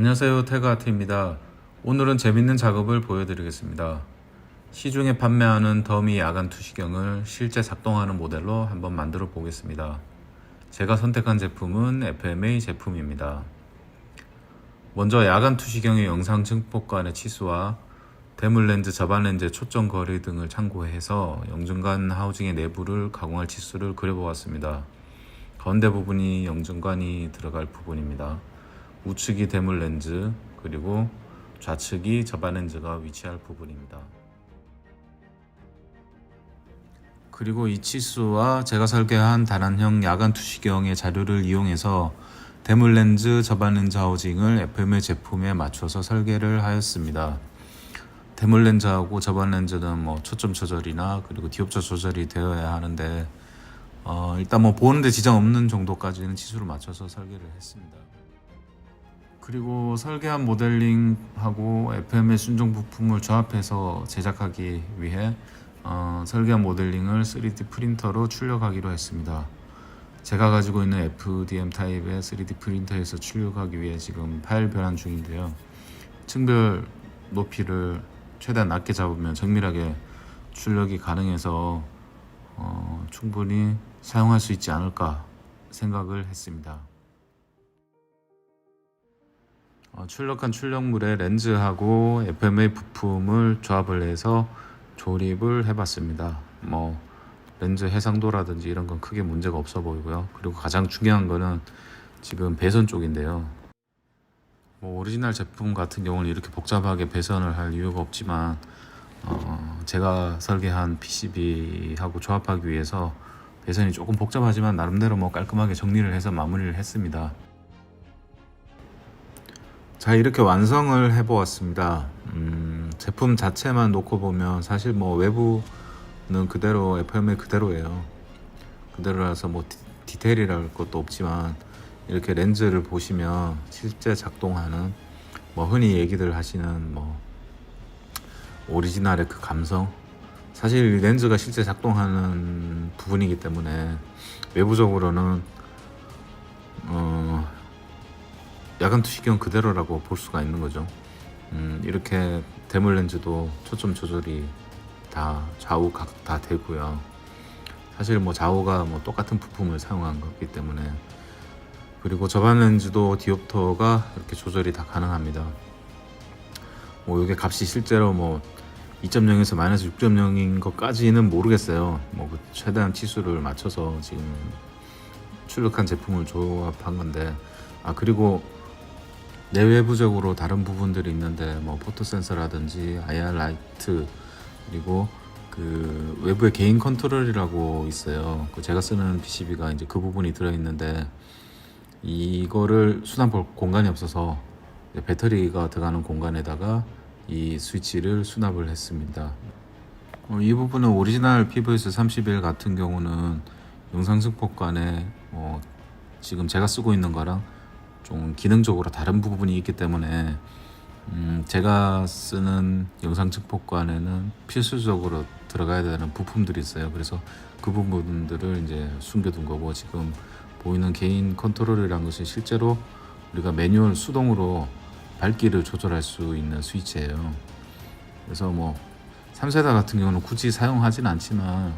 안녕하세요, 태그아트입니다. 오늘은 재밌는 작업을 보여드리겠습니다. 시중에 판매하는 더미 야간 투시경을 실제 작동하는 모델로 한번 만들어 보겠습니다. 제가 선택한 제품은 FMA 제품입니다. 먼저 야간 투시경의 영상 증폭관의 치수와 대물 렌즈, 접안 렌즈의 초점 거리 등을 참고해서 영중간 하우징의 내부를 가공할 치수를 그려보았습니다. 가운데 부분이 영중간이 들어갈 부분입니다. 우측이 대물 렌즈, 그리고 좌측이 접안 렌즈가 위치할 부분입니다. 그리고 이 치수와 제가 설계한 단안형 야간 투시경의 자료를 이용해서 대물 렌즈, 접안 렌즈 하우징을 FMA 제품에 맞춰서 설계를 하였습니다. 대물 렌즈하고 접안 렌즈는 초점 조절이나 그리고 디옵터 조절이 되어야 하는데 일단 보는데 지장 없는 정도까지는 치수를 맞춰서 설계를 했습니다. 그리고 설계한 모델링하고 FMA 순정 부품을 조합해서 제작하기 위해 설계한 모델링을 3D 프린터로 출력하기로 했습니다. 제가 가지고 있는 FDM 타입의 3D 프린터에서 출력하기 위해 지금 파일 변환 중인데요. 층별 높이를 최대한 낮게 잡으면 정밀하게 출력이 가능해서 충분히 사용할 수 있지 않을까 생각을 했습니다. 출력한 출력물에 렌즈하고 FMA 부품을 조합을 해서 조립을 해봤습니다. 렌즈 해상도라든지 이런 건 크게 문제가 없어 보이고요. 그리고 가장 중요한 거는 지금 배선 쪽인데요. 오리지널 제품 같은 경우는 이렇게 복잡하게 배선을 할 이유가 없지만 제가 설계한 PCB하고 조합하기 위해서 배선이 조금 복잡하지만 나름대로 깔끔하게 정리를 해서 마무리를 했습니다. 자, 이렇게 완성을 해보았습니다. 제품 자체만 놓고 보면 사실 외부는 그대로 FMA 그대로예요. 그대로라서 디테일이랄 것도 없지만 이렇게 렌즈를 보시면 실제 작동하는 흔히 얘기들 하시는 오리지널의 그 감성, 사실 렌즈가 실제 작동하는 부분이기 때문에 외부적으로는 야간 투시경 그대로라고 볼 수가 있는 거죠. 이렇게 대물 렌즈도 초점 조절이 다 좌우 각 다 되고요. 사실 좌우가 똑같은 부품을 사용한 거기 때문에, 그리고 접안 렌즈도 디옵터가 이렇게 조절이 다 가능합니다. 이게 값이 실제로 2.0에서 마이너스 6.0인 것까지는 모르겠어요. 그 최대한 치수를 맞춰서 지금 출력한 제품을 조합한 건데, 그리고 내외부적으로 다른 부분들이 있는데 포토 센서라든지 IR 라이트, 그리고 그 외부에 개인 컨트롤이라고 있어요. 제가 쓰는 PCB가 이제 그 부분이 들어있는데 이거를 수납할 공간이 없어서 배터리가 들어가는 공간에다가 이 스위치를 수납을 했습니다. 이 부분은 오리지널 PVS 31 같은 경우는 영상 증폭관에 지금 제가 쓰고 있는 거랑 좀 기능적으로 다른 부분이 있기 때문에 제가 쓰는 영상 증폭관에는 필수적으로 들어가야 되는 부품들이 있어요. 그래서 그 부분들을 이제 숨겨둔 거고, 지금 보이는 개인 컨트롤이라는 것이 실제로 우리가 매뉴얼 수동으로 밝기를 조절할 수 있는 스위치예요. 그래서 3세대 같은 경우는 굳이 사용하진 않지만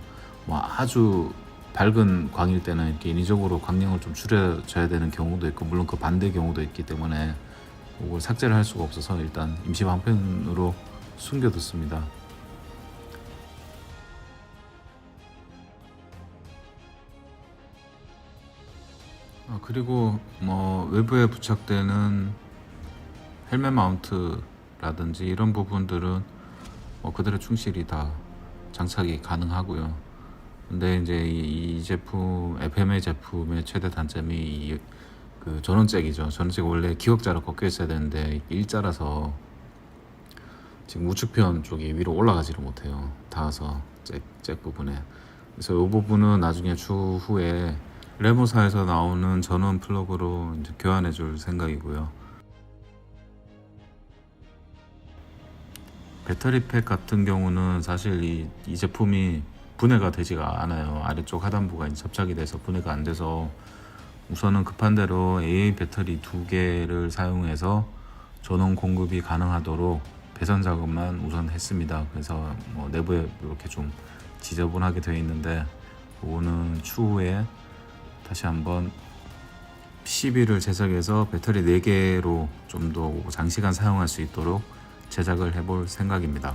아주 밝은 광일 때는 이렇게 인위적으로 광량을 좀 줄여줘야 되는 경우도 있고, 물론 그 반대 경우도 있기 때문에 이걸 삭제를 할 수가 없어서 일단 임시 방편으로 숨겨뒀습니다. 그리고 외부에 부착되는 헬멧 마운트라든지 이런 부분들은 그대로 충실히 다 장착이 가능하고요. 근데 이제 이 제품 FMA 제품의 최대 단점이 그 전원잭이죠. 전원잭이 원래 기역자로 꺾여 있어야 되는데 일자라서 지금 우측편 쪽이 위로 올라가지를 못해요. 닿아서 잭 부분에. 그래서 이 부분은 나중에 추후에 레모사에서 나오는 전원 플러그로 이제 교환해 줄 생각이고요. 배터리 팩 같은 경우는 사실 이 제품이 분해가 되지가 않아요. 아래쪽 하단부가 이제 접착이 돼서 분해가 안 돼서 우선은 급한 대로 AA 배터리 2개를 사용해서 전원 공급이 가능하도록 배선 작업만 우선 했습니다. 그래서 뭐 내부에 이렇게 좀 지저분하게 되어 있는데 그거는 추후에 다시 한번 PCB를 제작해서 배터리 4개로 좀 더 장시간 사용할 수 있도록 제작을 해볼 생각입니다.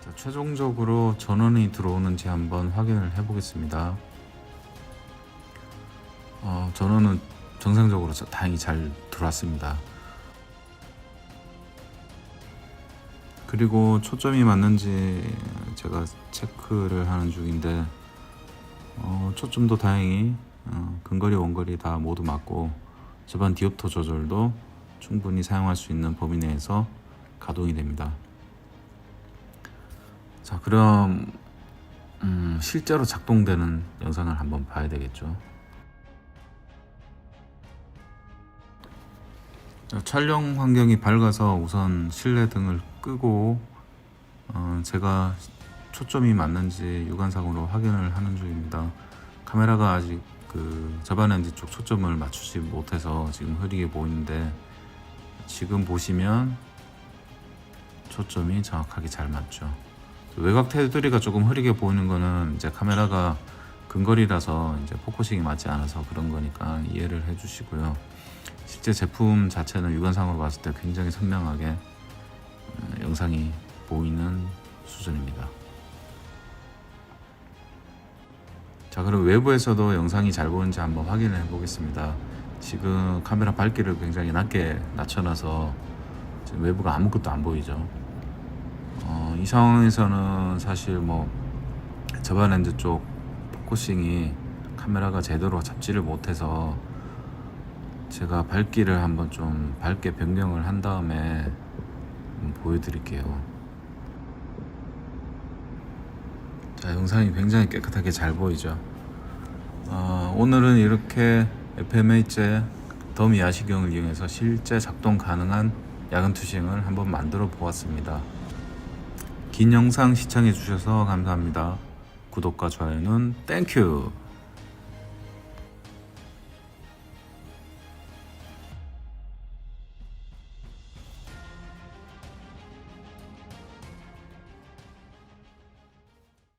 자, 최종적으로 전원이 들어오는지 한번 확인을 해 보겠습니다. 전원은 정상적으로 다행히 잘 들어왔습니다. 그리고 초점이 맞는지 제가 체크를 하는 중인데 초점도 다행히 근거리 원거리 다 모두 맞고 저반 디옵터 조절도 충분히 사용할 수 있는 범위 내에서 가동이 됩니다. 자, 그럼 실제로 작동되는 영상을 한번 봐야 되겠죠. 자, 촬영 환경이 밝아서 우선 실내 등을 끄고 제가 초점이 맞는지 육안상으로 확인을 하는 중입니다. 카메라가 아직 그 저반 렌즈 쪽 초점을 맞추지 못해서 지금 흐리게 보이는데 지금 보시면 초점이 정확하게 잘 맞죠. 외곽 테두리가 조금 흐리게 보이는 거는 이제 카메라가 근거리라서 이제 포커싱이 맞지 않아서 그런 거니까 이해를 해 주시고요. 실제 제품 자체는 육안상으로 봤을 때 굉장히 선명하게 영상이 보이는 수준입니다. 자, 그럼 외부에서도 영상이 잘 보이는지 한번 확인을 해 보겠습니다. 지금 카메라 밝기를 굉장히 낮게 낮춰놔서 지금 외부가 아무것도 안 보이죠. 이 상황에서는 사실 뭐 저반 렌즈 쪽 포커싱이 카메라가 제대로 잡지를 못해서 제가 밝기를 한번 좀 밝게 변경을 한 다음에 보여드릴게요. 자, 영상이 굉장히 깨끗하게 잘 보이죠. 오늘은 이렇게 FMH제 더미 야시경을 이용해서 실제 작동 가능한 야간 투시행을 한번 만들어 보았습니다. 긴 영상 시청해 주셔서 감사합니다. 구독과 좋아요는 땡큐.